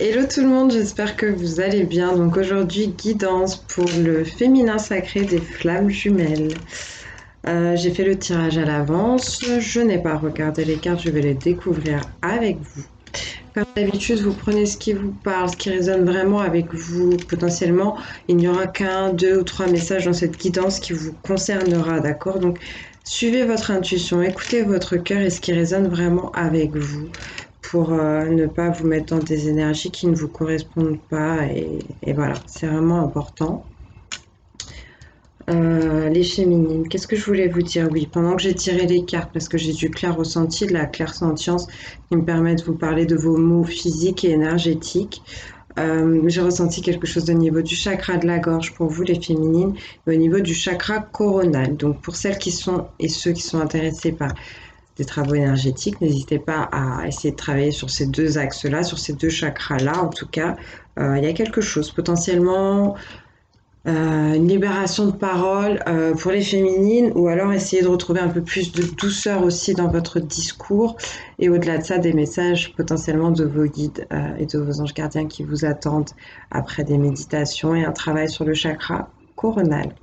Hello tout le monde, j'espère que vous allez bien. Donc aujourd'hui, guidance pour le féminin sacré des flammes jumelles. J'ai fait le tirage à l'avance, je n'ai pas regardé les cartes, je vais les découvrir avec vous. Comme d'habitude, vous prenez ce qui vous parle, ce qui résonne vraiment avec vous. Potentiellement, il n'y aura qu'un, deux ou trois messages dans cette guidance qui vous concernera, d'accord? Donc, suivez votre intuition, écoutez votre cœur et ce qui résonne vraiment avec vous pour ne pas vous mettre dans des énergies qui ne vous correspondent pas. Et voilà, c'est vraiment important. Les féminines, qu'est-ce que je voulais vous dire? Oui, pendant que j'ai tiré les cartes, parce que j'ai du clair ressenti, de la clairsentience qui me permet de vous parler de vos mots physiques et énergétiques. J'ai ressenti quelque chose au niveau du chakra de la gorge pour vous, les féminines, et au niveau du chakra coronal. Donc, pour celles qui sont et ceux qui sont intéressés par des travaux énergétiques, n'hésitez pas à essayer de travailler sur ces deux axes-là, sur ces deux chakras-là. En tout cas, il y a quelque chose potentiellement une libération de parole pour les féminines, ou alors essayer de retrouver un peu plus de douceur aussi dans votre discours, et au-delà de ça, des messages potentiellement de vos guides et de vos anges gardiens qui vous attendent après des méditations et un travail sur le chakra coronal.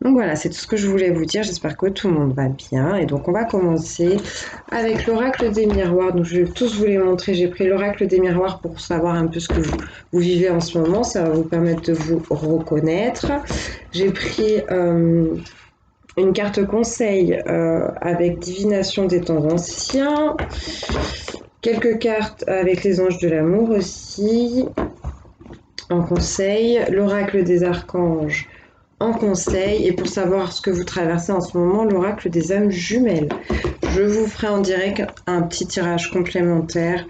Donc voilà, c'est tout ce que je voulais vous dire. J'espère que tout le monde va bien. Et donc on va commencer avec l'oracle des miroirs. Donc je vais tous vous les montrer. J'ai pris l'oracle des miroirs pour savoir un peu ce que vous vivez en ce moment. Ça va vous permettre de vous reconnaître. J'ai pris une carte conseil avec divination des temps anciens. Quelques cartes avec les anges de l'amour aussi en conseil. L'oracle des archanges en conseil, et pour savoir ce que vous traversez en ce moment, l'oracle des âmes jumelles. Je vous ferai en direct un petit tirage complémentaire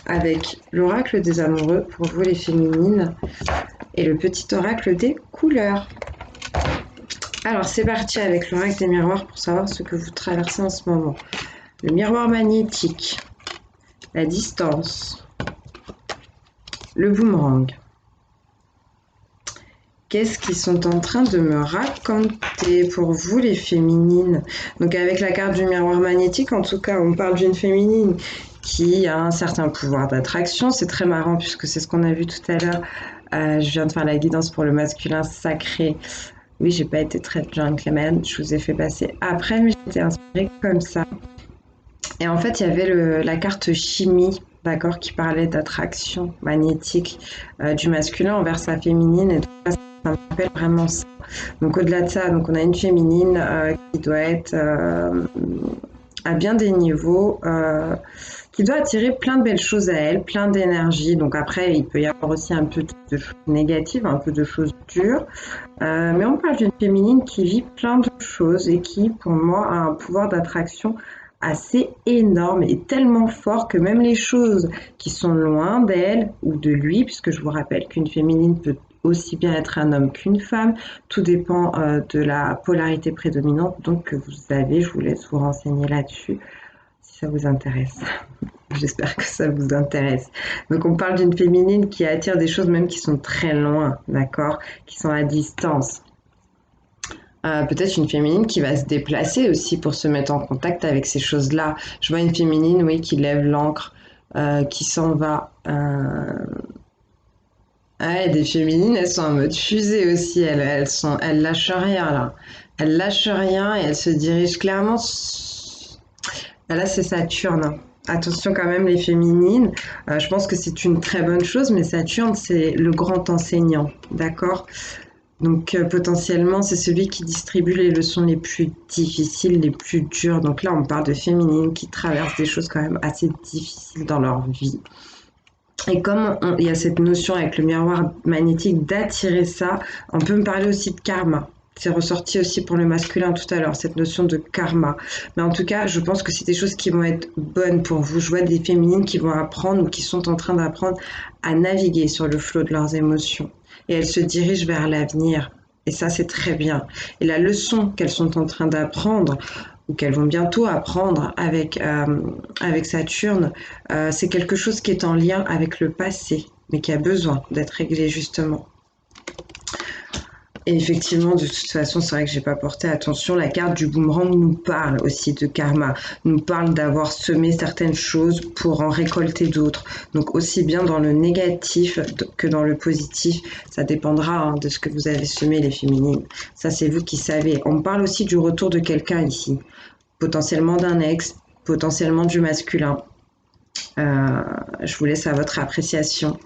avec l'oracle des amoureux pour vous les féminines et le petit oracle des couleurs. Alors c'est parti avec l'oracle des miroirs pour savoir ce que vous traversez en ce moment. Le miroir magnétique, la distance, le boomerang. Qu'est-ce qu'ils sont en train de me raconter pour vous les féminines? Donc avec la carte du miroir magnétique, en tout cas, on parle d'une féminine qui a un certain pouvoir d'attraction. C'est très marrant puisque c'est ce qu'on a vu tout à l'heure. Je viens de faire la guidance pour le masculin sacré. Oui, j'ai pas été très gentleman, je vous ai fait passer après, mais j'étais inspirée comme ça. Et en fait, il y avait la carte chimie, d'accord, qui parlait d'attraction magnétique du masculin envers sa féminine, et tout ça me rappelle vraiment ça. Donc au-delà de ça, donc on a une féminine qui doit être à bien des niveaux, qui doit attirer plein de belles choses à elle, plein d'énergie. Donc après, il peut y avoir aussi un peu de choses négatives, un peu de choses dures. Mais on parle d'une féminine qui vit plein de choses et qui, pour moi, a un pouvoir d'attraction assez énorme et tellement fort que même les choses qui sont loin d'elle ou de lui, puisque je vous rappelle qu'une féminine peut aussi bien être un homme qu'une femme, tout dépend de la polarité prédominante donc que vous avez. Je vous laisse vous renseigner là-dessus si ça vous intéresse. J'espère que ça vous intéresse. Donc on parle d'une féminine qui attire des choses même qui sont très loin, d'accord, qui sont à distance. Peut-être une féminine qui va se déplacer aussi pour se mettre en contact avec ces choses-là. Je vois une féminine, oui, qui lève l'ancre, qui s'en va. Ouais, des féminines, elles sont en mode fusée aussi. Elles lâchent rien là. Elles lâchent rien et elles se dirigent clairement. Là, c'est Saturne. Attention quand même les féminines. Je pense que c'est une très bonne chose, mais Saturne, c'est le grand enseignant, d'accord? Donc potentiellement, c'est celui qui distribue les leçons les plus difficiles, les plus dures. Donc là, on parle de féminines qui traversent des choses quand même assez difficiles dans leur vie. Et comme il y a cette notion avec le miroir magnétique d'attirer ça, on peut me parler aussi de karma. C'est ressorti aussi pour le masculin tout à l'heure, cette notion de karma. Mais en tout cas, je pense que c'est des choses qui vont être bonnes pour vous. Je vois des féminines qui vont apprendre ou qui sont en train d'apprendre à naviguer sur le flot de leurs émotions. Et elles se dirigent vers l'avenir. Et ça, c'est très bien. Et la leçon qu'elles sont en train d'apprendre, ou qu'elles vont bientôt apprendre avec Saturne, c'est quelque chose qui est en lien avec le passé, mais qui a besoin d'être réglé justement. Et effectivement, de toute façon, c'est vrai que j'ai pas porté attention. La carte du boomerang nous parle aussi de karma, nous parle d'avoir semé certaines choses pour en récolter d'autres. Donc aussi bien dans le négatif que dans le positif, ça dépendra de ce que vous avez semé, les féminines. Ça, c'est vous qui savez. On parle aussi du retour de quelqu'un ici, potentiellement d'un ex, potentiellement du masculin. Je vous laisse à votre appréciation.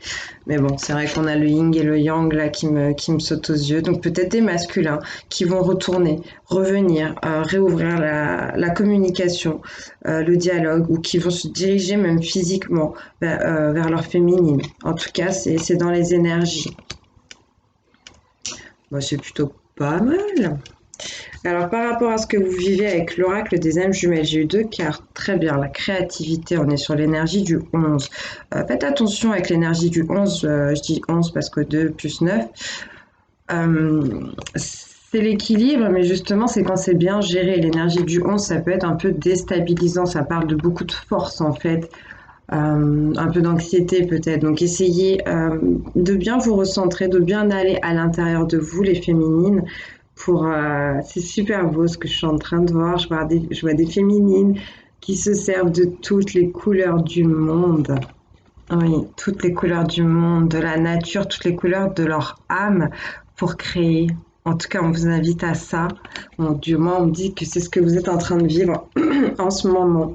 Mais bon, c'est vrai qu'on a le yin et le yang là qui me sautent aux yeux. Donc peut-être des masculins qui vont retourner, revenir, réouvrir la communication, le dialogue, ou qui vont se diriger même physiquement vers leur féminine. En tout cas, c'est dans les énergies. Bon, c'est plutôt pas mal. Alors, par rapport à ce que vous vivez avec l'oracle des âmes jumelles, j'ai eu 2 cartes. Très bien, la créativité, on est sur l'énergie du 11. Faites attention avec l'énergie du 11, je dis 11 parce que 2 plus 9. C'est l'équilibre, mais justement, c'est quand c'est bien géré. L'énergie du 11, ça peut être un peu déstabilisant, ça parle de beaucoup de force en fait. Un peu d'anxiété peut-être. Donc essayez de bien vous recentrer, de bien aller à l'intérieur de vous, les féminines, c'est super beau ce que je suis en train de voir. Je vois des féminines qui se servent de toutes les couleurs du monde. Oui, toutes les couleurs du monde, de la nature, toutes les couleurs de leur âme pour créer. En tout cas, on vous invite à ça. Bon, du moins, on me dit que c'est ce que vous êtes en train de vivre en ce moment.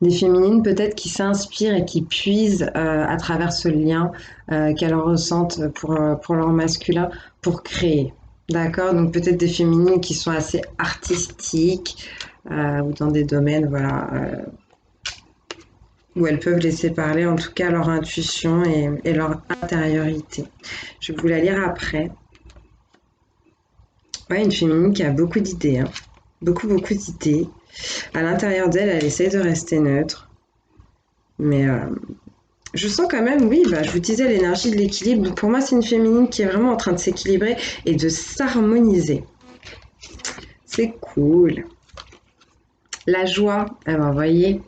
Des féminines peut-être qui s'inspirent et qui puisent à travers ce lien qu'elles ressentent pour leur masculin pour créer. D'accord. Donc peut-être des féminines qui sont assez artistiques ou dans des domaines voilà, où elles peuvent laisser parler en tout cas leur intuition et leur intériorité. Je vais vous la lire après. Ouais, une féminine qui a beaucoup d'idées, hein. Beaucoup d'idées. À l'intérieur d'elle, elle essaye de rester neutre. Mais je sens quand même, oui, je vous disais l'énergie de l'équilibre. Pour moi, c'est une féminine qui est vraiment en train de s'équilibrer et de s'harmoniser. C'est cool. La joie, vous voyez,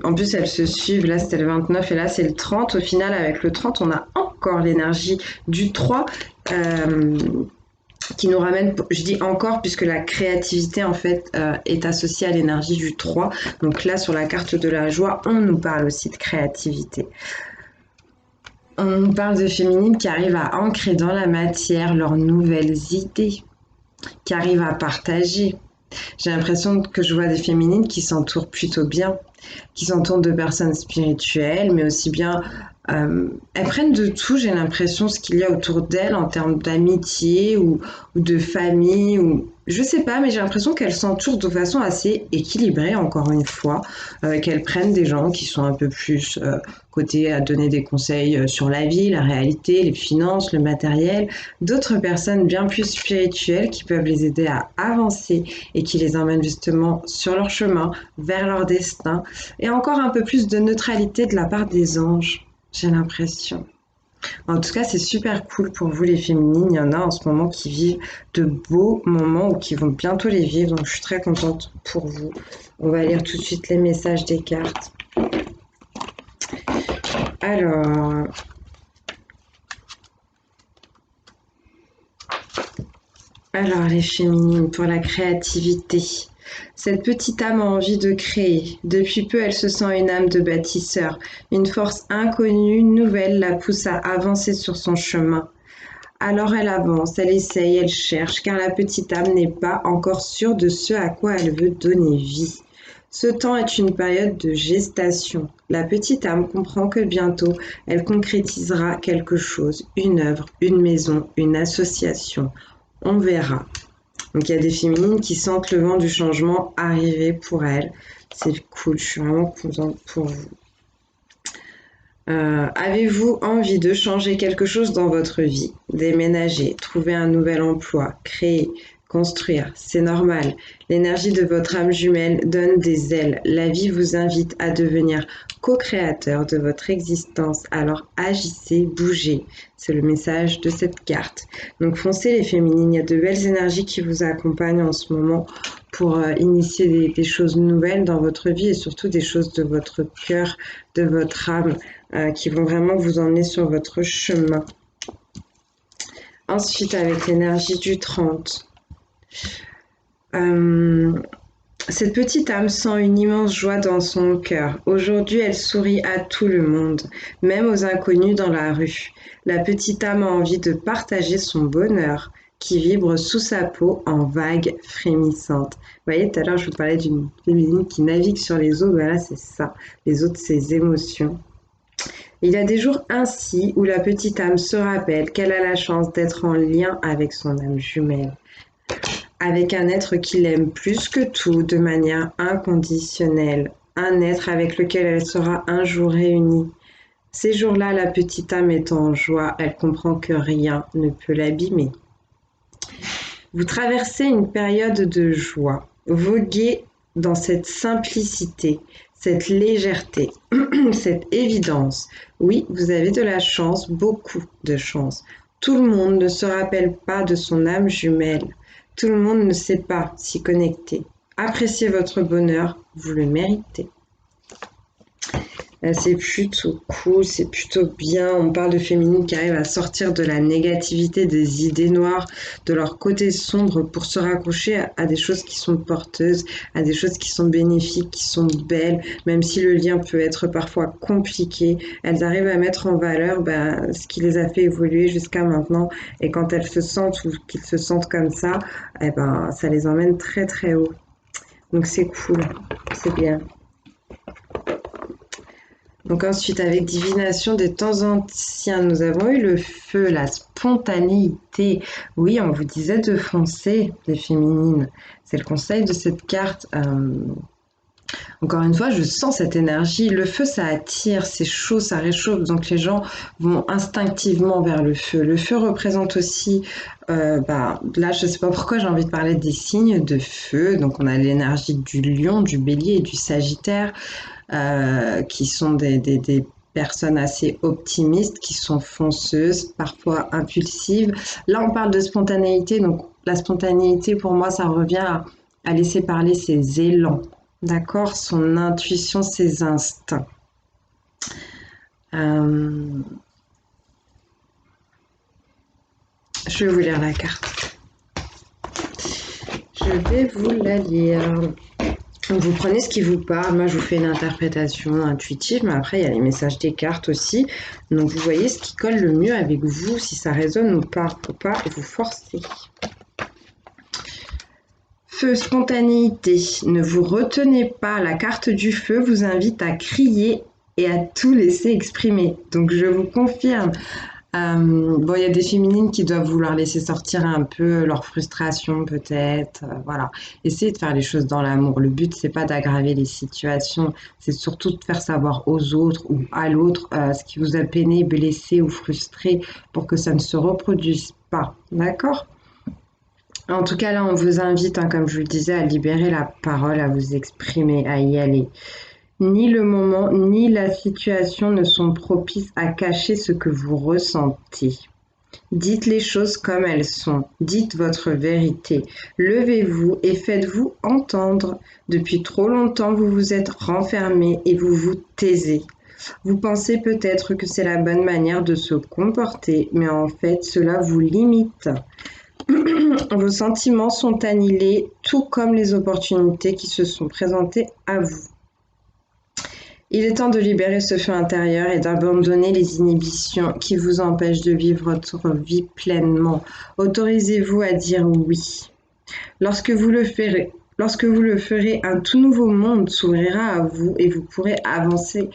en plus elles se suivent. Là, c'était le 29 et là, c'est le 30. Au final, avec le 30, on a encore l'énergie du 3 qui nous ramène, je dis encore, puisque la créativité en fait est associée à l'énergie du 3. Donc là, sur la carte de la joie, on nous parle aussi de créativité. On nous parle de féminines qui arrivent à ancrer dans la matière leurs nouvelles idées, qui arrivent à partager. J'ai l'impression que je vois des féminines qui s'entourent plutôt bien, qui s'entourent de personnes spirituelles, mais aussi bien elles prennent de tout, j'ai l'impression, ce qu'il y a autour d'elles en termes d'amitié ou de famille, ou je sais pas, mais j'ai l'impression qu'elles s'entourent de façon assez équilibrée, encore une fois, qu'elles prennent des gens qui sont un peu plus côté à donner des conseils sur la vie, la réalité, les finances, le matériel, d'autres personnes bien plus spirituelles qui peuvent les aider à avancer et qui les emmènent justement sur leur chemin, vers leur destin, et encore un peu plus de neutralité de la part des anges. J'ai l'impression. En tout cas, c'est super cool pour vous les féminines. Il y en a en ce moment qui vivent de beaux moments ou qui vont bientôt les vivre. Donc je suis très contente pour vous. On va lire tout de suite les messages des cartes. Alors les féminines, pour la créativité. Cette petite âme a envie de créer. Depuis peu, elle se sent une âme de bâtisseur. Une force inconnue, nouvelle, la pousse à avancer sur son chemin. Alors elle avance, elle essaye, elle cherche, car la petite âme n'est pas encore sûre de ce à quoi elle veut donner vie. Ce temps est une période de gestation. La petite âme comprend que bientôt, elle concrétisera quelque chose, une œuvre, une maison, une association. On verra. Donc il y a des féminines qui sentent le vent du changement arriver pour elles. C'est cool, je suis vraiment contente pour vous. Avez-vous envie de changer quelque chose dans votre vie? Déménager, trouver un nouvel emploi, créer, construire, c'est normal. L'énergie de votre âme jumelle donne des ailes. La vie vous invite à devenir co-créateur de votre existence. Alors agissez, bougez. C'est le message de cette carte. Donc foncez les féminines, il y a de belles énergies qui vous accompagnent en ce moment pour initier des choses nouvelles dans votre vie et surtout des choses de votre cœur, de votre âme qui vont vraiment vous emmener sur votre chemin. Ensuite, avec l'énergie du 30. Euh, Cette petite âme sent une immense joie dans son cœur. Aujourd'hui, elle sourit à tout le monde, même aux inconnus dans la rue. La petite âme a envie de partager son bonheur qui vibre sous sa peau en vagues frémissantes. Vous voyez, tout à l'heure, je vous parlais d'une féminine qui navigue sur les eaux. Ben là, c'est ça, les eaux de ses émotions. Il y a des jours ainsi où la petite âme se rappelle qu'elle a la chance d'être en lien avec son âme jumelle, avec un être qui l'aime plus que tout de manière inconditionnelle, un être avec lequel elle sera un jour réunie. Ces jours-là, la petite âme est en joie, elle comprend que rien ne peut l'abîmer. Vous traversez une période de joie, voguez dans cette simplicité, cette légèreté, cette évidence. Oui, vous avez de la chance, beaucoup de chance. Tout le monde ne se rappelle pas de son âme jumelle. Tout le monde ne sait pas s'y connecter. Appréciez votre bonheur, vous le méritez. C'est plutôt cool, c'est plutôt bien. On parle de féminines qui arrivent à sortir de la négativité, des idées noires, de leur côté sombre pour se raccrocher à des choses qui sont porteuses, à des choses qui sont bénéfiques, qui sont belles, même si le lien peut être parfois compliqué. Elles arrivent à mettre en valeur ce qui les a fait évoluer jusqu'à maintenant. Et quand elles se sentent ou qu'ils se sentent comme ça, ça les emmène très très haut. Donc c'est cool, c'est bien. Donc ensuite, avec divination des temps anciens, nous avons eu le feu, la spontanéité. Oui, on vous disait de foncer, les féminines. C'est le conseil de cette carte. Encore une fois, je sens cette énergie. Le feu, ça attire, c'est chaud, ça réchauffe. Donc les gens vont instinctivement vers le feu. Le feu représente aussi, là, je ne sais pas pourquoi j'ai envie de parler des signes de feu. Donc on a l'énergie du lion, du bélier et du sagittaire. Qui sont des personnes assez optimistes, qui sont fonceuses, parfois impulsives. Là, on parle de spontanéité, donc la spontanéité, pour moi, ça revient à laisser parler ses élans, d'accord, son intuition, ses instincts. Je vais vous lire la carte. Je vais vous la lire. Vous prenez ce qui vous parle. Moi, je vous fais une interprétation intuitive, mais après, il y a les messages des cartes aussi. Donc, vous voyez ce qui colle le mieux avec vous, si ça résonne ou pas, et vous forcez. Feu, spontanéité. Ne vous retenez pas. La carte du feu vous invite à crier et à tout laisser exprimer. Donc, je vous confirme. Il y a des féminines qui doivent vouloir laisser sortir un peu leur frustration, peut-être. Voilà. Essayez de faire les choses dans l'amour. Le but, c'est pas d'aggraver les situations, c'est surtout de faire savoir aux autres ou à l'autre ce qui vous a peiné, blessé ou frustré pour que ça ne se reproduise pas. D'accord? En tout cas, là, on vous invite, comme je vous le disais, à libérer la parole, à vous exprimer, à y aller. Ni le moment, ni la situation ne sont propices à cacher ce que vous ressentez. Dites les choses comme elles sont. Dites votre vérité. Levez-vous et faites-vous entendre. Depuis trop longtemps, vous vous êtes renfermé et vous vous taisez. Vous pensez peut-être que c'est la bonne manière de se comporter, mais en fait, cela vous limite. Vos sentiments sont annihilés, tout comme les opportunités qui se sont présentées à vous. Il est temps de libérer ce feu intérieur et d'abandonner les inhibitions qui vous empêchent de vivre votre vie pleinement. Autorisez-vous à dire oui. Lorsque vous le ferez, un tout nouveau monde s'ouvrira à vous et vous pourrez avancer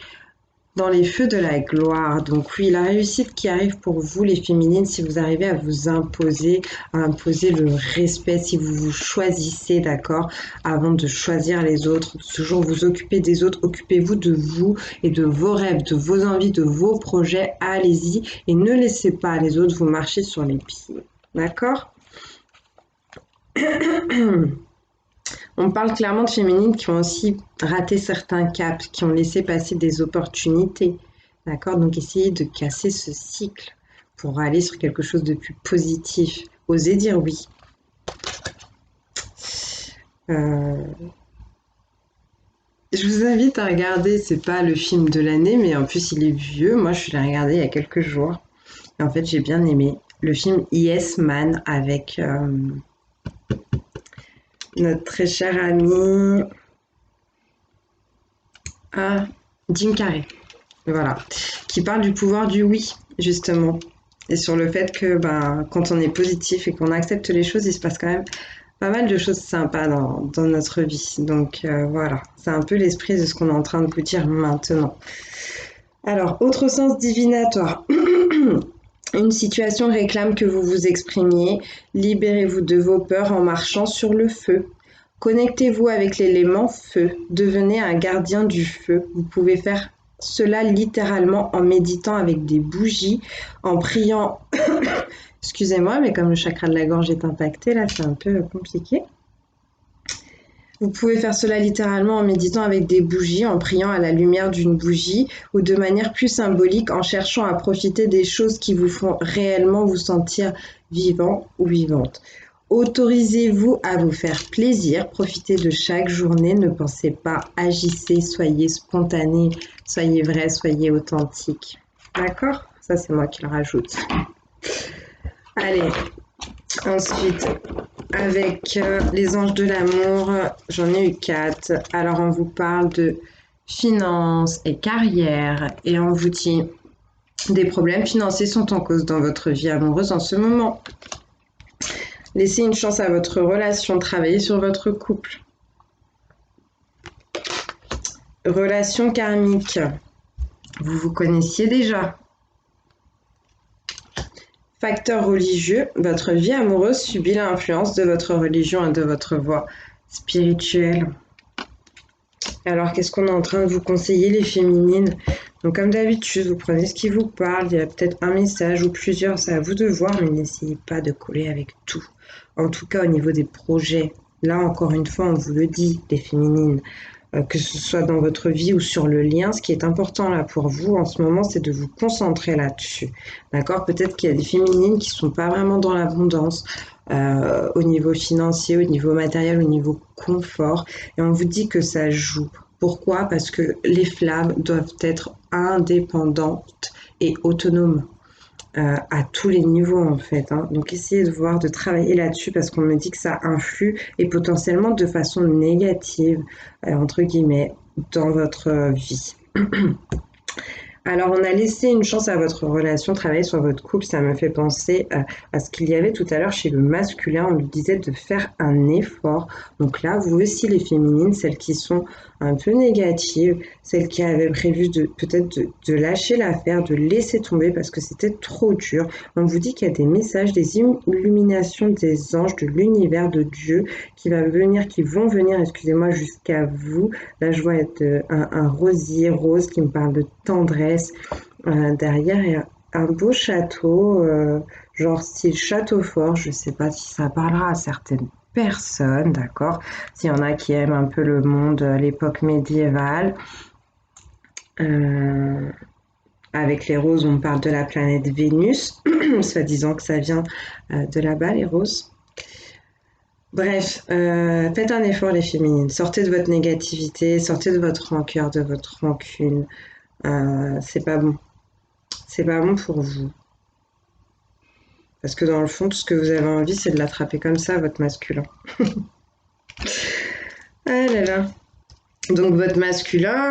dans les feux de la gloire. Donc oui, la réussite qui arrive pour vous, les féminines, si vous arrivez à vous imposer, à imposer le respect, si vous vous choisissez, d'accord, avant de choisir les autres, toujours vous occuper des autres, occupez-vous de vous et de vos rêves, de vos envies, de vos projets, allez-y et ne laissez pas les autres vous marcher sur les pieds, d'accord? On parle clairement de féminines qui ont aussi raté certains caps, qui ont laissé passer des opportunités. D'accord? Donc essayez de casser ce cycle pour aller sur quelque chose de plus positif. Osez dire oui. Je vous invite à regarder, c'est pas le film de l'année, mais en plus il est vieux. Moi je l'ai regardé il y a quelques jours. Et en fait j'ai bien aimé. le film Yes Man avec notre très cher ami Jim Carrey. Voilà, qui parle du pouvoir du oui, justement. Et sur le fait que quand on est positif et qu'on accepte les choses, il se passe quand même pas mal de choses sympas dans notre vie. Donc voilà, c'est un peu l'esprit de ce qu'on est en train de vous dire maintenant. Alors, autre sens divinatoire. Une situation réclame que vous vous exprimiez. Libérez-vous de vos peurs en marchant sur le feu. Connectez-vous avec l'élément feu. Devenez un gardien du feu. Vous pouvez faire cela littéralement en méditant avec des bougies, en priant. Excusez-moi, mais comme le chakra de la gorge est impacté, là, c'est un peu compliqué. Vous pouvez faire cela littéralement en méditant avec des bougies, en priant à la lumière d'une bougie ou de manière plus symbolique en cherchant à profiter des choses qui vous font réellement vous sentir vivant ou vivante. Autorisez-vous à vous faire plaisir, profitez de chaque journée, ne pensez pas, agissez, soyez spontané, soyez vrai, soyez authentique. D'accord? Ça, c'est moi qui le rajoute. Allez, ensuite, avec les anges de l'amour, j'en ai eu 4. Alors, on vous parle de finances et carrière et on vous dit des problèmes financiers sont en cause dans votre vie amoureuse en ce moment. Laissez une chance à votre relation, travaillez sur votre couple. Relation karmique, vous vous connaissiez déjà. Facteur religieux, votre vie amoureuse subit l'influence de votre religion et de votre voie spirituelle. Alors, qu'est-ce qu'on est en train de vous conseiller, les féminines? Donc, comme d'habitude, vous prenez ce qui vous parle. Il y a peut-être un message ou plusieurs, c'est à vous de voir, mais n'essayez pas de coller avec tout. En tout cas, au niveau des projets, là, encore une fois, on vous le dit, les féminines, que ce soit dans votre vie ou sur le lien, ce qui est important là pour vous en ce moment, c'est de vous concentrer là-dessus. D'accord? Peut-être qu'il y a des féminines qui ne sont pas vraiment dans l'abondance au niveau financier, au niveau matériel, au niveau confort. Et on vous dit que ça joue. Pourquoi? Parce que les flammes doivent être indépendantes et autonomes. À tous les niveaux en fait. Donc essayez de voir, de travailler là-dessus parce qu'on me dit que ça influe et potentiellement de façon négative, entre guillemets, dans votre vie. Alors, on a laissé une chance à votre relation, travailler sur votre couple. Ça me fait penser à ce qu'il y avait tout à l'heure chez le masculin. On lui disait de faire un effort. Donc là, vous aussi, les féminines, celles qui sont un peu négatives, celles qui avaient prévu peut-être de lâcher l'affaire, de laisser tomber parce que c'était trop dur. On vous dit qu'il y a des messages, des illuminations des anges, de l'univers, de Dieu qui vont venir, excusez-moi, jusqu'à vous. Là, je vois un rosier rose qui me parle de tendresse. Derrière, il y a un beau château, genre style château fort. Je ne sais pas si ça parlera à certaines personnes, d'accord? S'il y en a qui aiment un peu le monde, l'époque médiévale. Avec les roses, on parle de la planète Vénus, soi-disant que ça vient de là-bas, les roses. Bref, faites un effort, les féminines. Sortez de votre négativité, sortez de votre rancœur, de votre rancune. C'est pas bon. C'est pas bon pour vous. Parce que dans le fond, tout ce que vous avez envie, c'est de l'attraper comme ça, votre masculin. Ah là là. Donc votre masculin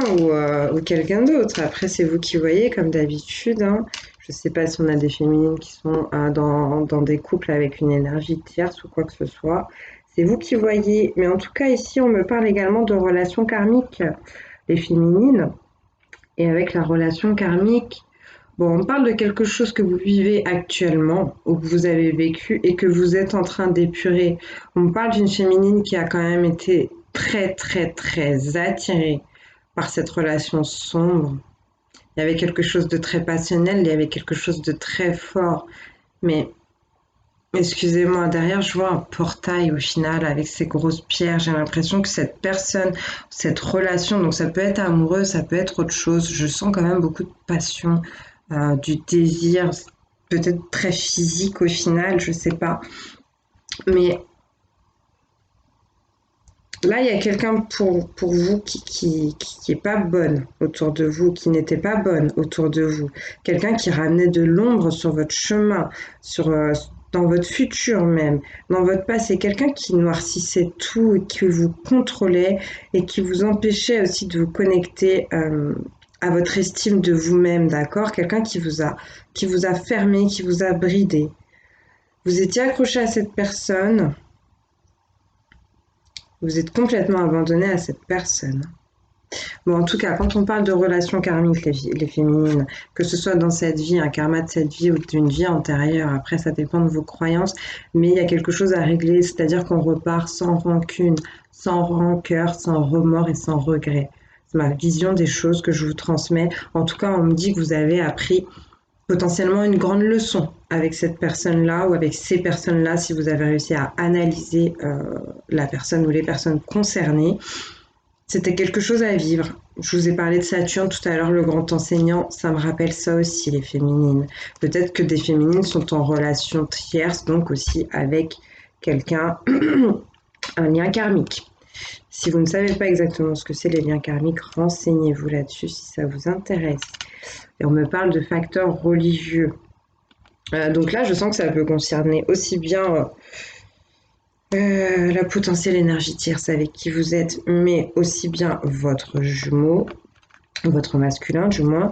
ou quelqu'un d'autre. Après, c'est vous qui voyez, comme d'habitude. Je sais pas si on a des féminines qui sont dans des couples avec une énergie tierce ou quoi que ce soit. C'est vous qui voyez. Mais en tout cas, ici, on me parle également de relations karmiques, les féminines. Et avec la relation karmique, bon, on parle de quelque chose que vous vivez actuellement ou que vous avez vécu et que vous êtes en train d'épurer. On parle d'une féminine qui a quand même été très, très, très attirée par cette relation sombre. Il y avait quelque chose de très passionnel, il y avait quelque chose de très fort. Mais excusez-moi, derrière, je vois un portail au final avec ces grosses pierres. J'ai l'impression que cette personne, cette relation, donc ça peut être amoureux, ça peut être autre chose. Je sens quand même beaucoup de passion, du désir, peut-être très physique au final, je sais pas. Mais Là, il y a quelqu'un pour vous qui est pas bonne autour de vous, qui n'était pas bonne autour de vous. Quelqu'un qui ramenait de l'ombre sur votre chemin, sur, dans votre futur même, dans votre passé. Quelqu'un qui noircissait tout et qui vous contrôlait et qui vous empêchait aussi de vous connecter à votre estime de vous-même, d'accord? Quelqu'un qui vous a fermé, qui vous a bridé. Vous étiez accroché à cette personne. Vous êtes complètement abandonné à cette personne. Bon, en tout cas, quand on parle de relations karmiques, les féminines, que ce soit dans cette vie, un karma de cette vie ou d'une vie antérieure, après ça dépend de vos croyances, mais il y a quelque chose à régler, c'est-à-dire qu'on repart sans rancune, sans rancœur, sans remords et sans regret. C'est ma vision des choses que je vous transmets. En tout cas, on me dit que vous avez appris potentiellement une grande leçon avec cette personne-là ou avec ces personnes-là si vous avez réussi à analyser la personne ou les personnes concernées. C'était quelque chose à vivre. Je vous ai parlé de Saturne tout à l'heure, le grand enseignant, ça me rappelle ça aussi, les féminines. Peut-être que des féminines sont en relation tierce, donc aussi avec quelqu'un, un lien karmique. Si vous ne savez pas exactement ce que c'est les liens karmiques, renseignez-vous là-dessus si ça vous intéresse. Et on me parle de facteurs religieux. Donc là, je sens que ça peut concerner aussi bien la potentielle énergie tierce avec qui vous êtes, mais aussi bien votre jumeau, votre masculin du moins.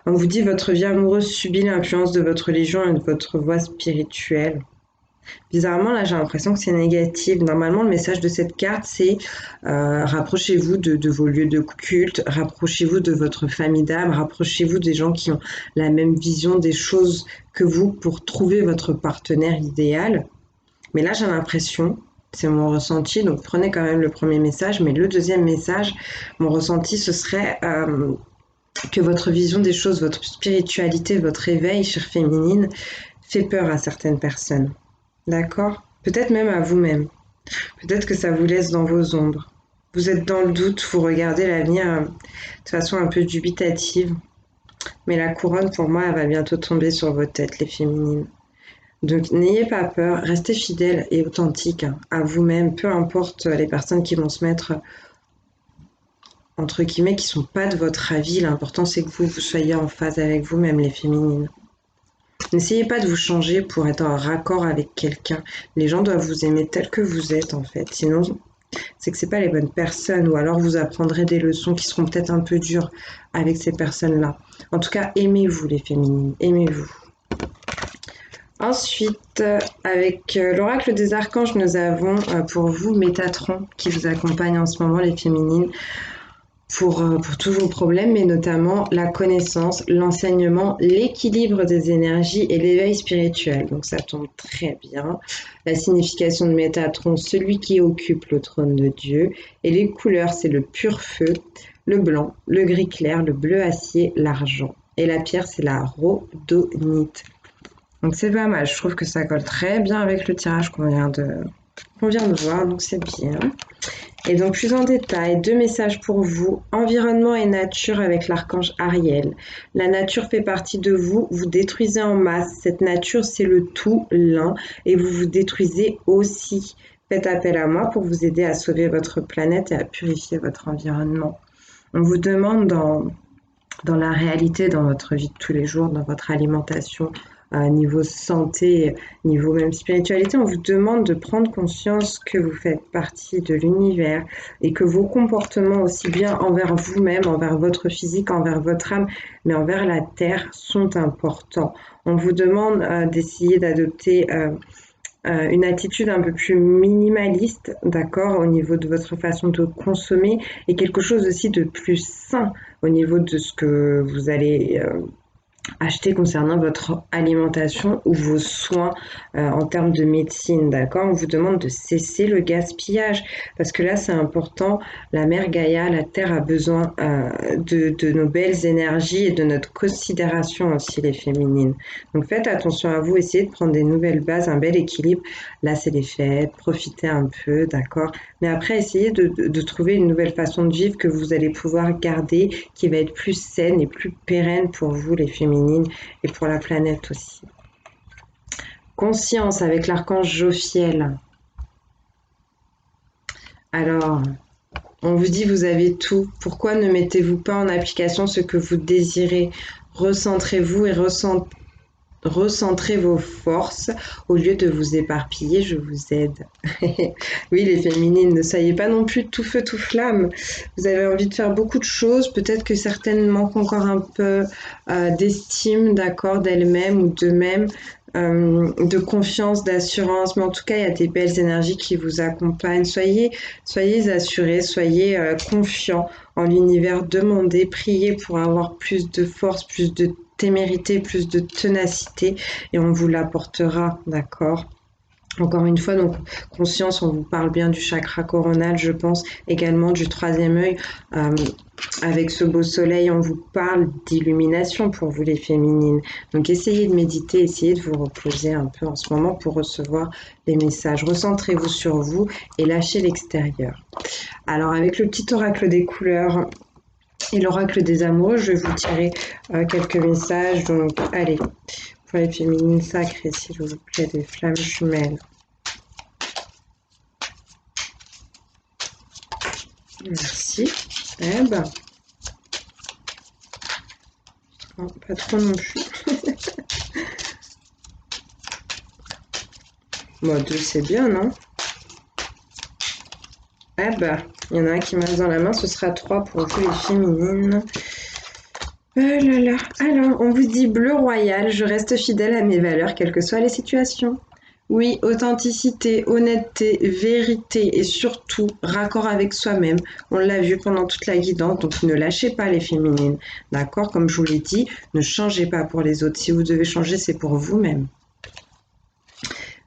On vous dit votre vie amoureuse subit l'influence de votre religion et de votre voie spirituelle. Bizarrement, là, j'ai l'impression que c'est négatif. Normalement, le message de cette carte, c'est rapprochez-vous de vos lieux de culte, rapprochez-vous de votre famille d'âme, rapprochez-vous des gens qui ont la même vision des choses que vous pour trouver votre partenaire idéal. Mais là, j'ai l'impression, c'est mon ressenti, donc prenez quand même le premier message, mais le deuxième message, mon ressenti, ce serait que votre vision des choses, votre spiritualité, votre éveil, chère féminine, fait peur à certaines personnes. D'accord? Peut-être même à vous-même. Peut-être que ça vous laisse dans vos ombres. Vous êtes dans le doute, vous regardez l'avenir de façon un peu dubitative. Mais la couronne, pour moi, elle va bientôt tomber sur vos têtes, les féminines. Donc n'ayez pas peur, restez fidèles et authentiques à vous-même, peu importe les personnes qui vont se mettre entre guillemets qui sont pas de votre avis. L'important c'est que vous soyez en phase avec vous-même, les féminines. N'essayez pas de vous changer pour être en raccord avec quelqu'un. Les gens doivent vous aimer tel que vous êtes en fait. Sinon, c'est que c'est pas les bonnes personnes ou alors vous apprendrez des leçons qui seront peut-être un peu dures avec ces personnes-là. En tout cas, aimez-vous les féminines, aimez-vous. Ensuite, avec l'oracle des archanges, nous avons pour vous Métatron qui vous accompagne en ce moment, les féminines, pour tous vos problèmes, mais notamment la connaissance, l'enseignement, l'équilibre des énergies et l'éveil spirituel. Donc ça tombe très bien. La signification de Métatron, celui qui occupe le trône de Dieu. Et les couleurs, c'est le pur feu, le blanc, le gris clair, le bleu acier, l'argent. Et la pierre, c'est la rhodonite. Donc c'est pas mal, je trouve que ça colle très bien avec le tirage qu'on vient de voir, donc c'est bien. Et donc plus en détail, 2 messages pour vous, environnement et nature avec l'archange Ariel. La nature fait partie de vous, vous détruisez en masse, cette nature c'est le tout, l'un, et vous vous détruisez aussi. Faites appel à moi pour vous aider à sauver votre planète et à purifier votre environnement. On vous demande dans la réalité, dans votre vie de tous les jours, dans votre alimentation, niveau santé, niveau même spiritualité, on vous demande de prendre conscience que vous faites partie de l'univers et que vos comportements, aussi bien envers vous-même, envers votre physique, envers votre âme, mais envers la terre, sont importants. On vous demande d'essayer d'adopter une attitude un peu plus minimaliste, d'accord, au niveau de votre façon de consommer et quelque chose aussi de plus sain au niveau de ce que vous allez acheter concernant votre alimentation ou vos soins en termes de médecine, d'accord? On vous demande de cesser le gaspillage parce que là, c'est important. La mère Gaïa, la Terre a besoin de nos belles énergies et de notre considération aussi, les féminines. Donc faites attention à vous, essayez de prendre des nouvelles bases, un bel équilibre. Là, c'est les fêtes, profitez un peu, d'accord? Mais après, essayez de trouver une nouvelle façon de vivre que vous allez pouvoir garder, qui va être plus saine et plus pérenne pour vous, les féminines, et pour la planète aussi. Conscience avec l'archange Jophiel. Alors, on vous dit vous avez tout. Pourquoi ne mettez-vous pas en application ce que vous désirez? Recentrez-vous et recentrez vos forces au lieu de vous éparpiller, je vous aide. Oui, les féminines, ne soyez pas non plus tout feu, tout flamme. Vous avez envie de faire beaucoup de choses. Peut-être que certaines manquent encore un peu d'estime, d'accord, d'elles-mêmes ou d'eux-mêmes, de confiance, d'assurance. Mais en tout cas, il y a des belles énergies qui vous accompagnent. Soyez assurés, soyez confiants en l'univers. Demandez, priez pour avoir plus de force, plus de témérité, plus de ténacité et on vous l'apportera, d'accord? Encore une fois, donc conscience, on vous parle bien du chakra coronal, je pense, également du troisième œil. Euh, avec ce beau soleil, on vous parle d'illumination pour vous les féminines. Donc essayez de méditer, essayez de vous reposer un peu en ce moment pour recevoir les messages. Recentrez-vous sur vous et lâchez l'extérieur. Alors avec le petit oracle des couleurs, et l'oracle des amoureux, je vais vous tirer quelques messages. Donc, allez, pour les féminines sacrées, s'il vous plaît, des flammes jumelles. Merci. Eh ben. Oh, pas trop non plus. Bon, 2, c'est bien, non? Eh ben, il y en a un qui m'a dans la main, ce sera 3 pour vous les féminines. Oh là là. Alors, on vous dit bleu royal, je reste fidèle à mes valeurs, quelles que soient les situations. Oui, authenticité, honnêteté, vérité et surtout raccord avec soi-même. On l'a vu pendant toute la guidance, donc ne lâchez pas les féminines. D'accord? Comme je vous l'ai dit, ne changez pas pour les autres. Si vous devez changer, c'est pour vous-même.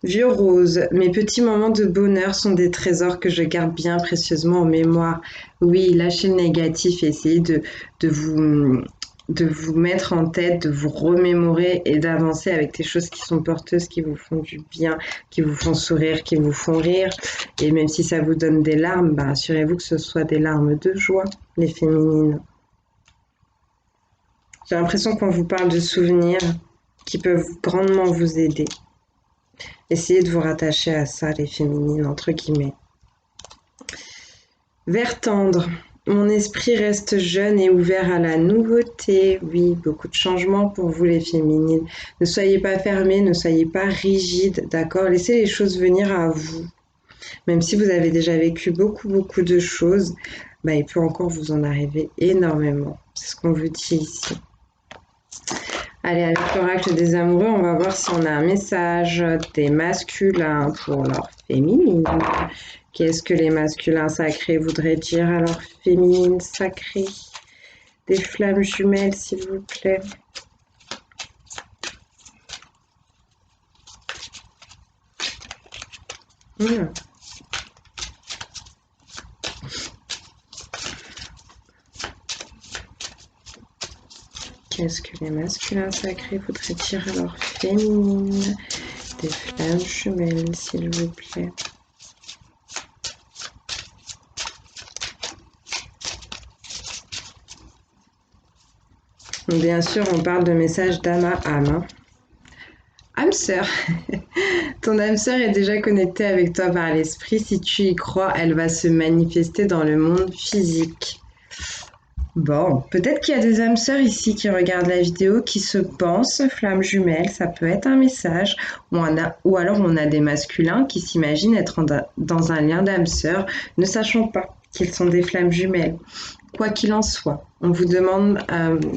Vieux rose, mes petits moments de bonheur sont des trésors que je garde bien précieusement en mémoire. Oui, lâchez le négatif et essayez de vous, de vous mettre en tête, de vous remémorer et d'avancer avec des choses qui sont porteuses, qui vous font du bien, qui vous font sourire, qui vous font rire. Et même si ça vous donne des larmes, bah, assurez-vous que ce soit des larmes de joie, les féminines. J'ai l'impression qu'on vous parle de souvenirs qui peuvent grandement vous aider. Essayez de vous rattacher à ça, les féminines, entre guillemets. Vert tendre. Mon esprit reste jeune et ouvert à la nouveauté. Oui, beaucoup de changements pour vous, les féminines. Ne soyez pas fermées, ne soyez pas rigides, d'accord? Laissez les choses venir à vous. Même si vous avez déjà vécu beaucoup, beaucoup de choses, bah, il peut encore vous en arriver énormément. C'est ce qu'on vous dit ici. Allez, avec l'oracle des amoureux, on va voir si on a un message des masculins pour leur féminine. Qu'est-ce que les masculins sacrés voudraient dire à leur féminine sacrée? Des flammes jumelles, s'il vous plaît. Qu'est-ce que les masculins sacrés voudraient dire à leur féminine? Des flammes jumelles, s'il vous plaît. Donc, bien sûr, on parle de messages d'âme à âme. Âme sœur, ton âme sœur est déjà connectée avec toi par l'esprit. Si tu y crois, elle va se manifester dans le monde physique. Bon, peut-être qu'il y a des âmes sœurs ici qui regardent la vidéo, qui se pensent flammes jumelles, ça peut être un message, ou alors on a des masculins qui s'imaginent être dans un lien d'âme sœur, ne sachant pas qu'ils sont des flammes jumelles. Quoi qu'il en soit, on vous demande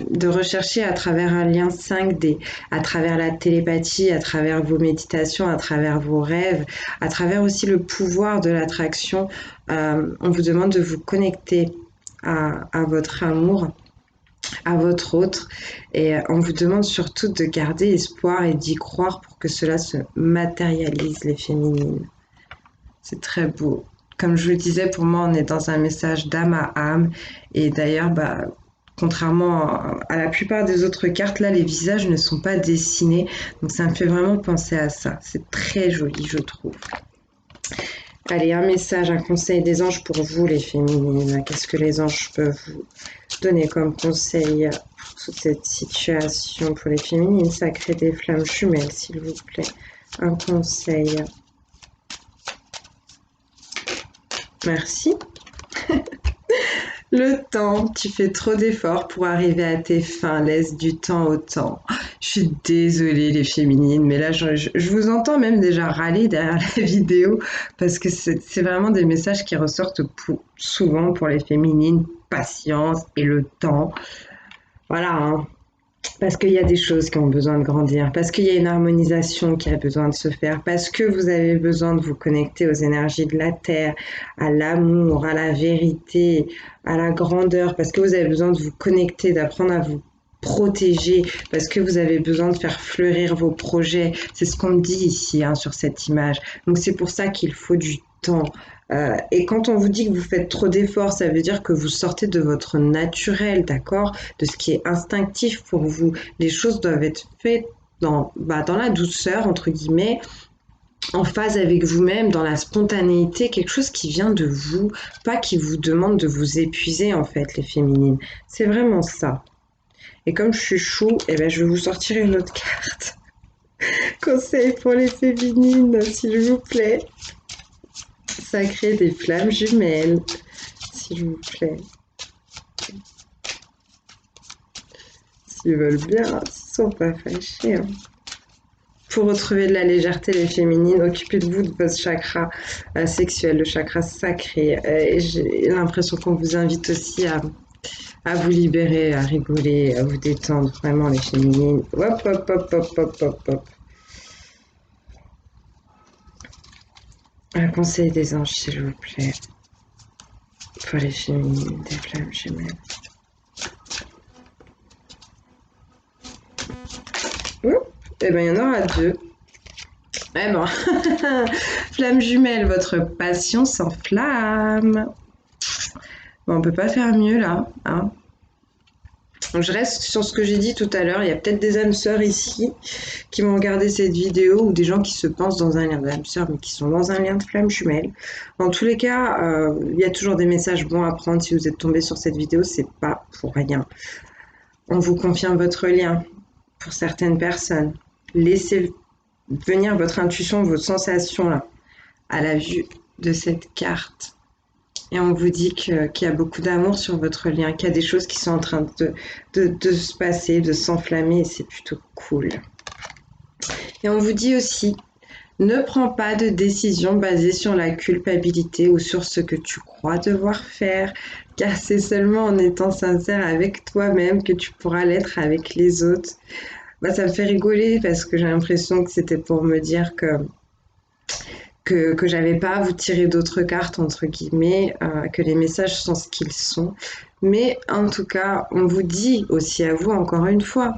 de rechercher à travers un lien 5D, à travers la télépathie, à travers vos méditations, à travers vos rêves, à travers aussi le pouvoir de l'attraction. On vous demande de vous connecter à votre amour, à votre autre, et on vous demande surtout de garder espoir et d'y croire pour que cela se matérialise, les féminines. C'est très beau. Comme je vous le disais, pour moi, on est dans un message d'âme à âme. Et d'ailleurs, bah, contrairement à la plupart des autres cartes, là, les visages ne sont pas dessinés. Donc ça me fait vraiment penser à ça. C'est très joli, je trouve. Allez, un message, un conseil des anges pour vous, les féminines. Qu'est-ce que les anges peuvent vous donner comme conseil pour toute cette situation pour les féminines sacrées des flammes jumelles, s'il vous plaît? Un conseil. Merci. Le temps, tu fais trop d'efforts pour arriver à tes fins, laisse du temps au temps. Je suis désolée les féminines, mais là je vous entends même déjà râler derrière la vidéo parce que c'est vraiment des messages qui ressortent souvent pour les féminines, patience et le temps. Voilà, hein. Parce qu'il y a des choses qui ont besoin de grandir, parce qu'il y a une harmonisation qui a besoin de se faire, parce que vous avez besoin de vous connecter aux énergies de la terre, à l'amour, à la vérité, à la grandeur, parce que vous avez besoin de vous connecter, d'apprendre à vous protéger, parce que vous avez besoin de faire fleurir vos projets. C'est ce qu'on me dit ici, hein, sur cette image. Donc c'est pour ça qu'il faut du temps. Et quand on vous dit que vous faites trop d'efforts, ça veut dire que vous sortez de votre naturel, d'accord? De ce qui est instinctif pour vous. Les choses doivent être faites dans la douceur, entre guillemets, en phase avec vous-même, dans la spontanéité, quelque chose qui vient de vous, pas qui vous demande de vous épuiser, en fait, les féminines. C'est vraiment ça. Et comme je suis chou, eh ben, je vais vous sortir une autre carte. Conseil pour les féminines, s'il vous plaît. Ça crée des flammes jumelles, s'il vous plaît. S'ils veulent bien, s'ils sont pas fâchés. Hein. Pour retrouver de la légèreté, les féminines, occupez-vous de votre chakra sexuel, le chakra sacré. Et j'ai l'impression qu'on vous invite aussi à vous libérer, à rigoler, à vous détendre, vraiment, les féminines. Hop, hop, hop, hop, hop, hop, hop. Un conseil des anges, s'il vous plaît. Pour les féminines, des flammes jumelles. Eh ben, il y en aura deux. Eh ben, flamme jumelle, votre passion s'enflamme. Bon, on peut pas faire mieux là, hein. Donc, je reste sur ce que j'ai dit tout à l'heure. Il y a peut-être des âmes sœurs ici qui vont regarder cette vidéo ou des gens qui se pensent dans un lien d'âme sœur mais qui sont dans un lien de flamme jumelle. En tous les cas, il y a toujours des messages bons à prendre. Si vous êtes tombé sur cette vidéo, c'est pas pour rien. On vous confirme votre lien pour certaines personnes. Laissez venir votre intuition, vos sensations là, à la vue de cette carte. Et on vous dit qu'il y a beaucoup d'amour sur votre lien, qu'il y a des choses qui sont en train de se passer, de s'enflammer, et c'est plutôt cool. Et on vous dit aussi, ne prends pas de décision basée sur la culpabilité ou sur ce que tu crois devoir faire, car c'est seulement en étant sincère avec toi-même que tu pourras l'être avec les autres. Bah, ça me fait rigoler parce que j'ai l'impression que c'était pour me dire que j'avais pas à vous tirer d'autres cartes, entre guillemets, que les messages sont ce qu'ils sont. Mais en tout cas, on vous dit aussi à vous, encore une fois,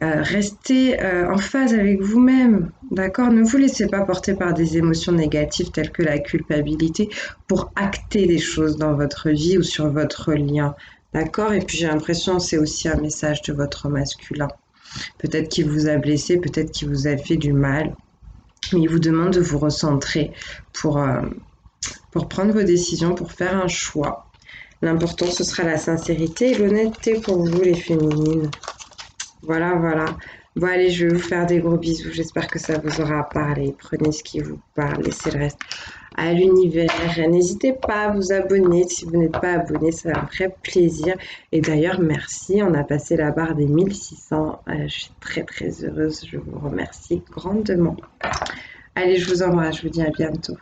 restez en phase avec vous-même, d'accord? Ne vous laissez pas porter par des émotions négatives telles que la culpabilité pour acter des choses dans votre vie ou sur votre lien, d'accord? Et puis j'ai l'impression que c'est aussi un message de votre masculin. Peut-être qu'il vous a blessé, peut-être qu'il vous a fait du mal, mais il vous demande de vous recentrer pour prendre vos décisions, pour faire un choix. L'important, ce sera la sincérité et l'honnêteté pour vous, les féminines. Voilà, voilà. Bon, allez, je vais vous faire des gros bisous. J'espère que ça vous aura parlé. Prenez ce qui vous parle, laissez le reste à l'univers. N'hésitez pas à vous abonner. Si vous n'êtes pas abonné, ça va me faire plaisir. Et d'ailleurs, merci. On a passé la barre des 1600. Je suis très, très heureuse. Je vous remercie grandement. Allez, je vous embrasse. Je vous dis à bientôt.